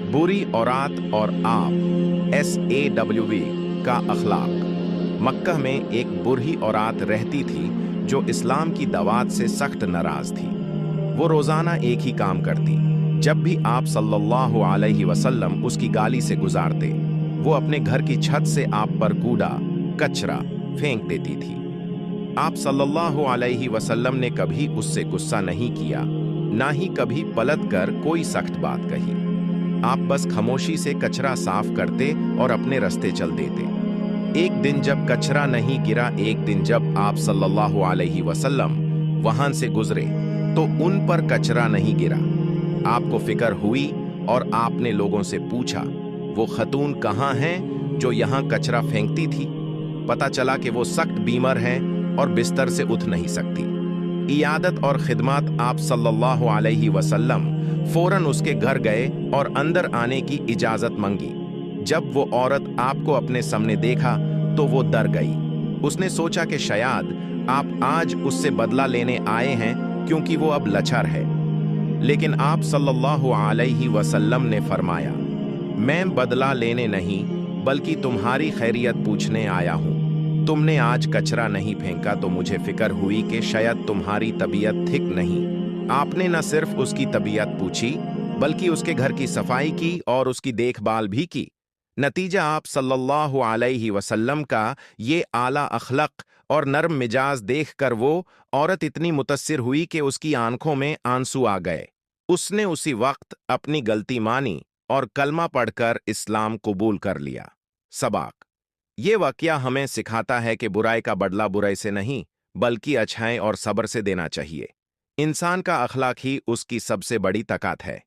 बुरी औरात और आप SAW का अखलाक। मक्का में एक बुरी औरात रहती थी जो इस्लाम की दावत से सख्त नाराज थी। वो रोजाना एक ही काम करती। जब भी आप सल्लल्लाहु अलैहि वसल्लम उसकी गाली से गुजारते, वो अपने घर की छत से आप पर कूड़ा कचरा फेंक देती थी। आप सल्लल्लाहु अलैहि वसल्लम ने कभी उससे गुस्सा नहीं किया, ना ही कभी पलट कर कोई सख्त बात कही। आप बस खामोशी से कचरा साफ करते और अपने रास्ते चल देते। एक दिन जब कचरा नहीं गिरा, एक दिन जब आप सल्लल्लाहु अलैहि वसल्लम वहां से गुजरे तो उन पर कचरा नहीं गिरा। आपको फिक्र हुई और आपने लोगों से पूछा, वो खतून कहाँ हैं जो यहाँ कचरा फेंकती थी? पता चला कि वो सख्त बीमार है और बिस्तर से उठ नहीं सकती। इयादत और खिदमत आप सल्लल्लाहु अलैहि वसल्लम फौरन उसके घर गए और अंदर आने की इजाजत मांगी। जब वो औरत आपको अपने सामने देखा तो वो डर गई। उसने सोचा कि शायद आप आज उससे बदला लेने आए हैं क्योंकि वो अब लाचार है। लेकिन आप सल्लल्लाहु अलैहि वसल्लम ने फरमाया, मैं बदला लेने नहीं बल्कि तुम्हारी खैरियत पूछने आया हूं। तुमने आज कचरा नहीं फेंका तो मुझे फिक्र हुई कि शायद तुम्हारी तबीयत ठीक नहीं। आपने न सिर्फ उसकी तबीयत पूछी बल्कि उसके घर की सफाई की और उसकी देखभाल भी की। नतीजा आप सल्लल्लाहु अलैहि वसल्लम का ये आला अखलक और नरम मिजाज देखकर वो औरत इतनी मुतस्सिर हुई कि उसकी आंखों में आंसू आ गए। उसने उसी वक्त अपनी गलती मानी और कलमा पढ़कर इस्लाम कबूल कर लिया। सबक। ये वाकया हमें सिखाता है कि बुराई का बदला बुराई से नहीं बल्कि अच्छाई और सब्र से देना चाहिए। इंसान का अखलाक ही उसकी सबसे बड़ी ताकत है।